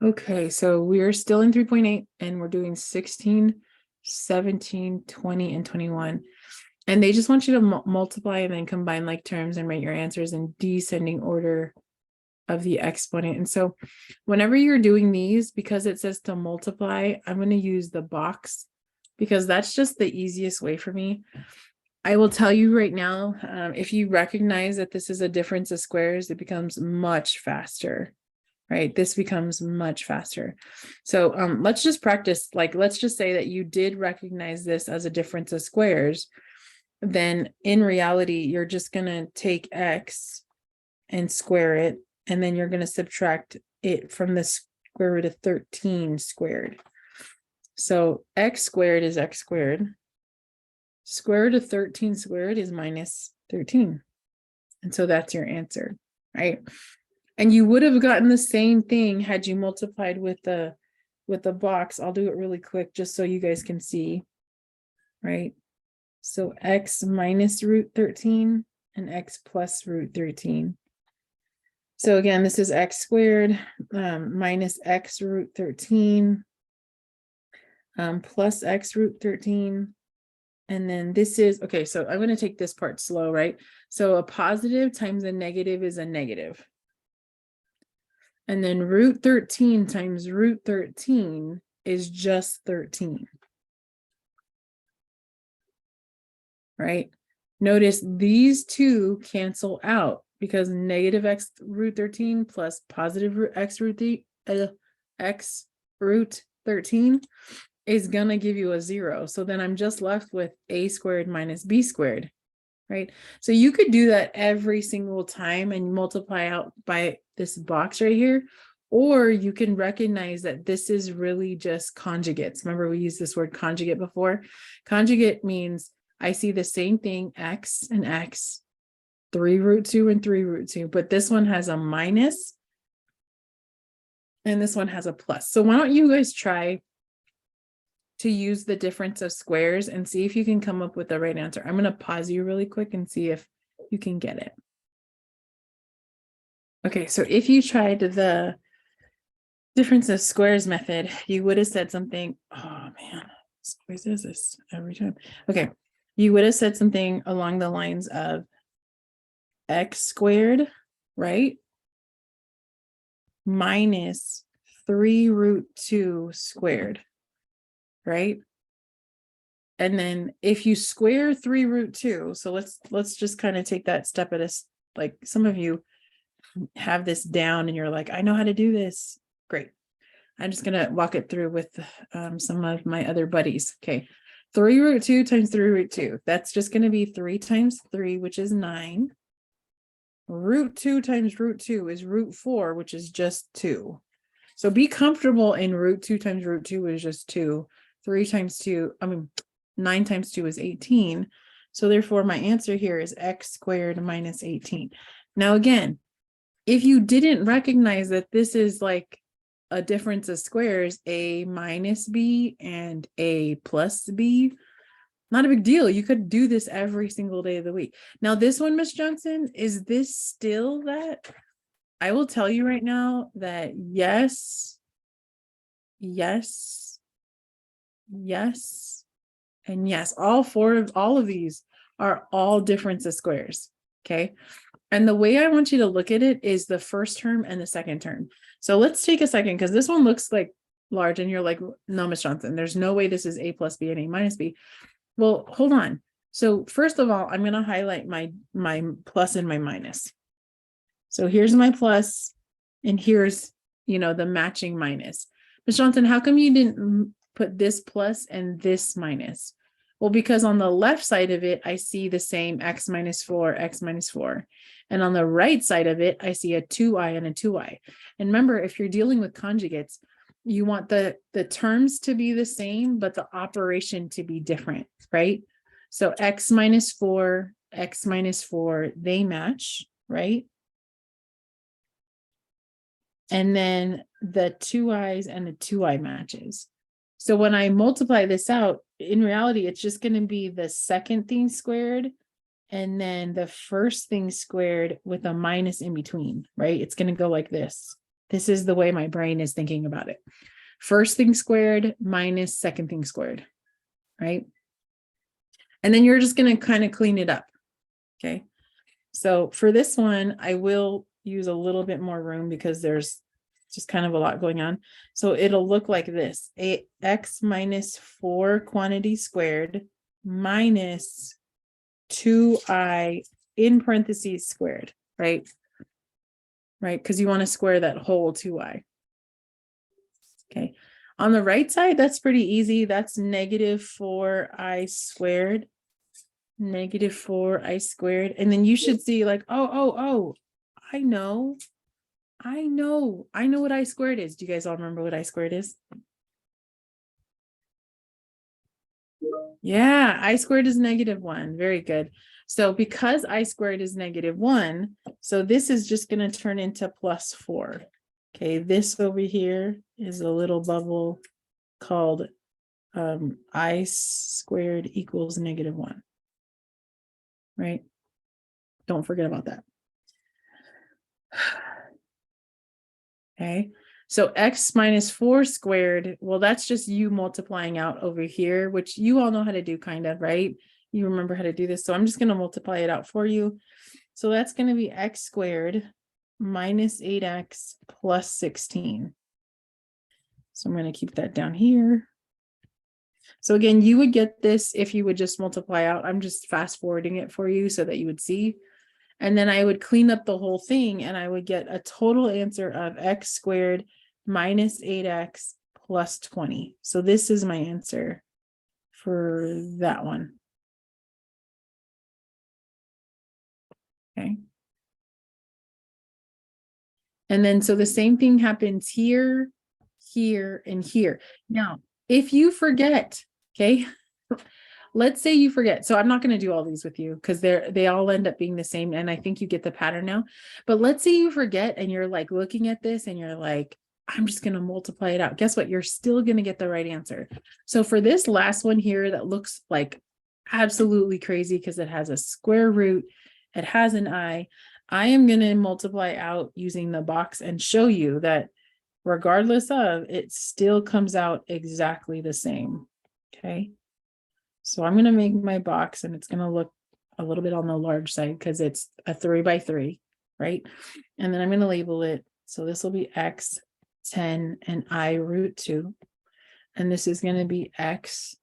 Okay, so we're still in 3.8 and we're doing 16, 17, 20, and 21. And they just want you to multiply and then combine like terms and write your answers in descending order of the exponent. And so whenever you're doing these, because it says to multiply, I'm going to use the box because that's just the easiest way for me. I will tell you right now, if you recognize that this is a difference of squares, it becomes much faster. Right, this becomes much faster. So let's just practice. Like, let's just say that you did recognize this as a difference of squares. Then in reality, you're just going to take x and square it, and then you're going to subtract it from the square root of 13 squared. So x squared is x squared. Square root of 13 squared is minus 13. And so that's your answer, right? And you would have gotten the same thing had you multiplied with the box. I'll do it really quick just so you guys can see, right? So x minus root 13 and x plus root 13. So again, this is x squared minus x root 13 plus x root 13. And then this is, okay, so I'm going to take this part slow, right? So a positive times a negative is a negative. And then root 13 times root 13 is just 13. Right? Notice these two cancel out because negative x root 13 plus positive x root 13 is going to give you a 0. So then I'm just left with a squared minus b squared. Right? So you could do that every single time and multiply out by this box right here, or you can recognize that this is really just conjugates. Remember, we used this word conjugate before. Conjugate means I see the same thing, x and x, 3 root 2 and 3 root 2, but this one has a minus and this one has a plus. So why don't you guys try to use the difference of squares and see if you can come up with the right answer. I'm going to pause you really quick and see if you can get it. Okay, so if you tried the difference of squares method, you would have said something, oh man, squares is this every time. Okay, you would have said something along the lines of x squared, right? Minus 3 root 2 squared. Right? And then if you square 3 root 2, so let's just kind of take that step at a, like some of you have this down and you're like, I know how to do this. Great. I'm just going to walk it through with some of my other buddies. Okay. 3 root 2 times 3 root 2. That's just going to be 3 times 3, which is 9. Root 2 times root 2 is root 4, which is just 2. So be comfortable in root 2 times root 2 is just 2. 3 times 2, 9 times 2 is 18. So therefore my answer here is x squared minus 18. Now again, if you didn't recognize that this is like a difference of squares, a minus b and a plus b, not a big deal. You could do this every single day of the week. Now this one, Miss Johnson, is this still that? I will tell you right now that yes, yes, yes, and yes. All of these are all difference of squares. Okay. And the way I want you to look at it is the first term and the second term. So let's take a second because this one looks like large and you're like, no, Miss Johnson, there's no way this is a plus b and a minus b. Well, hold on. So first of all, I'm going to highlight my plus and my minus. So here's my plus and here's, the matching minus. Ms. Johnson, how come you didn't put this plus and this minus? Well, because on the left side of it, I see the same x minus 4, x minus 4. And on the right side of it, I see a 2i and a 2i. And remember, if you're dealing with conjugates, you want the terms to be the same, but the operation to be different, right? So x minus 4, they match, right? And then the 2i's and the 2i matches. So when I multiply this out, in reality, it's just going to be the second thing squared and then the first thing squared with a minus in between, right? It's going to go like this. This is the way my brain is thinking about it. First thing squared minus second thing squared, right? And then you're just going to kind of clean it up. Okay. So for this one, I will use a little bit more room because there's just kind of a lot going on. So it'll look like this: x minus 4 quantity squared minus 2i in parentheses squared, right? Right, because you want to square that whole 2i. Okay. On the right side, that's pretty easy. That's negative 4i squared. Negative 4i squared. And then you should see like, oh, I know what I squared is. Do you guys all remember what I squared is? Yeah, I squared is -1. Very good. So because I squared is -1, so this is just going to turn into +4. Okay, this over here is a little bubble called I squared equals -1. Right? Don't forget about that. Okay, so x minus 4 squared, well, that's just you multiplying out over here, which you all know how to do kind of, right? You remember how to do this. So I'm just going to multiply it out for you. So that's going to be x squared minus 8x plus 16. So I'm going to keep that down here. So again, you would get this if you would just multiply out. I'm just fast forwarding it for you so that you would see. And then I would clean up the whole thing and I would get a total answer of x squared minus 8x plus 20. So this is my answer for that one. Okay. And then so the same thing happens here, here, and here. Now, if you forget, okay, let's say you forget. So I'm not going to do all these with you because they all end up being the same. And I think you get the pattern now. But let's say you forget and you're like looking at this and you're like, I'm just going to multiply it out. Guess what? You're still going to get the right answer. So for this last one here that looks like absolutely crazy because it has a square root, it has an I am going to multiply out using the box and show you that regardless of, it still comes out exactly the same. Okay. So I'm going to make my box and it's going to look a little bit on the large side because it's a 3x3, right? And then I'm going to label it. So this will be x 10 and I root 2. And this is going to be x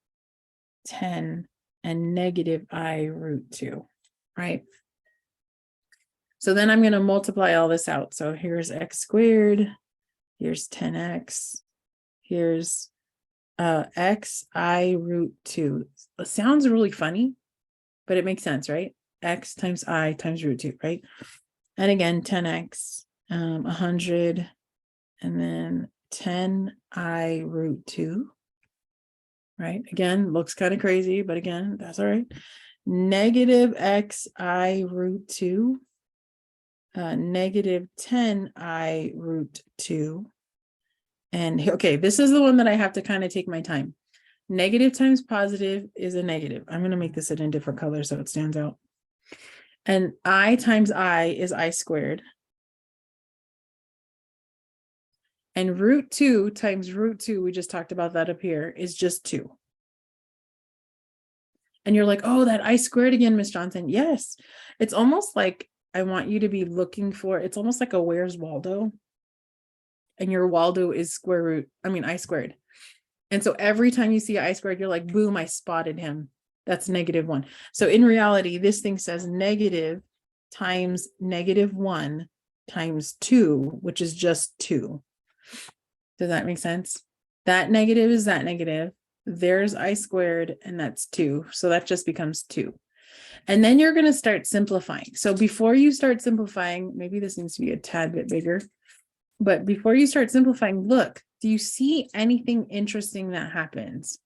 10 and negative I root 2, right? So then I'm going to multiply all this out. So here's x squared, here's 10x, here's x I root 2. It sounds really funny, but it makes sense, right? X times I times root 2, right? And again, 10x, 100, and then 10 I root 2, right? Again, looks kind of crazy, but again, that's all right. Negative x I root 2, negative 10 I root 2. And okay, this is the one that I have to kind of take my time. Negative times positive is a negative. I'm going to make this in a different color so it stands out. And I times I is I squared. And root 2 times root 2, we just talked about that up here, is just 2. And you're like, oh, that I squared again, Miss Johnson. Yes, it's almost like I want you to be looking for, it's almost like a Where's Waldo? And your Waldo is I squared. And so every time you see I squared, you're like, boom, I spotted him. That's -1. So in reality, this thing says negative times -1 times 2, which is just 2. Does that make sense? That negative is that negative. There's I squared, and that's 2. So that just becomes 2. And then you're going to start simplifying. So before you start simplifying, maybe this needs to be a tad bit bigger. But before you start simplifying, look, do you see anything interesting that happens?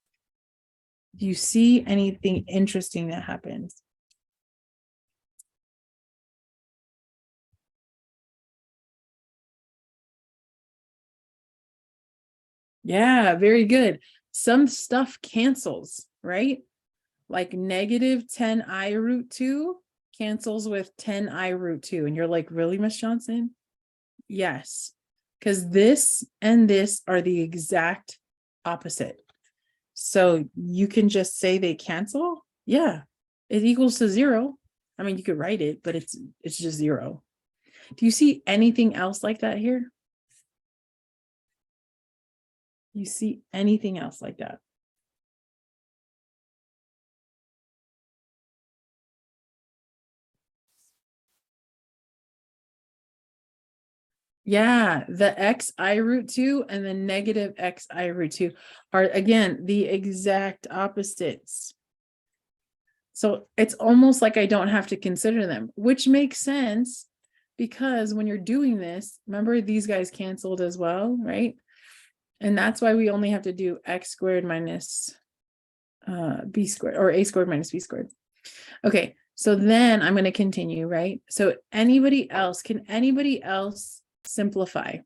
Do you see anything interesting that happens? Yeah, very good. Some stuff cancels, right? Like negative 10 I root 2 cancels with 10 I root 2. And you're like, really, Miss Johnson? Yes. because this and this are the exact opposite. So you can just say they cancel. Yeah, it equals to 0. I mean, you could write it, but it's just 0. Do you see anything else like that here? You see anything else like that? Yeah, the xi root 2 and the negative xi root 2 are, again, the exact opposites. So it's almost like I don't have to consider them, which makes sense because when you're doing this, remember these guys canceled as well, right? And that's why we only have to do x squared minus b squared, or a squared minus b squared. Okay, so then I'm going to continue, right? So anybody else, can anybody else simplify?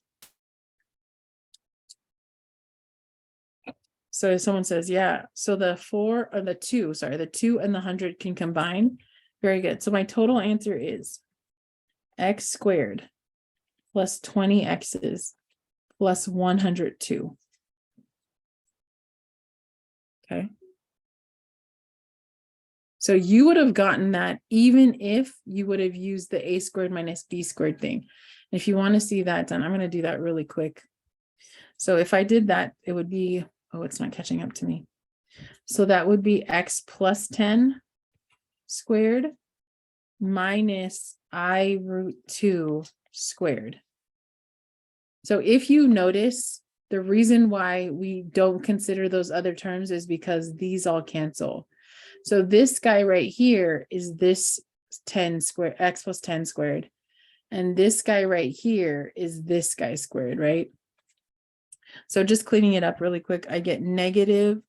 So if someone says, yeah, so the 2 and the 100 can combine. Very good. So my total answer is x squared plus 20 x's plus 102. Okay. So you would have gotten that even if you would have used the a squared minus b squared thing. If you want to see that done, I'm going to do that really quick. So if I did that, it would be, oh, it's not catching up to me. So that would be x plus 10 squared minus I root 2 squared. So if you notice, the reason why we don't consider those other terms is because these all cancel. So this guy right here is this 10 squared, x plus 10 squared. And this guy right here is this guy squared, right? So just cleaning it up really quick, I get negative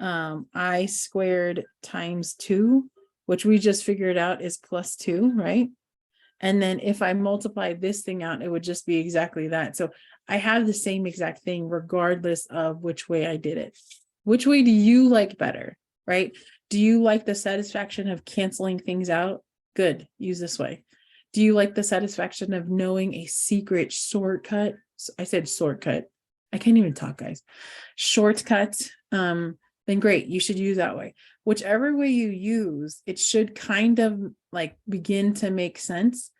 I squared times 2, which we just figured out is plus 2, right? And then if I multiply this thing out, it would just be exactly that. So I have the same exact thing regardless of which way I did it. Which way do you like better, right? Do you like the satisfaction of canceling things out? Good, use this way. Do you like the satisfaction of knowing a secret shortcut? I said shortcut. I can't even talk, guys. Shortcut. Then great, you should use that way. Whichever way you use, it should kind of like begin to make sense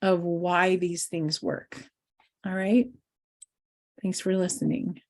of why these things work. All right. Thanks for listening.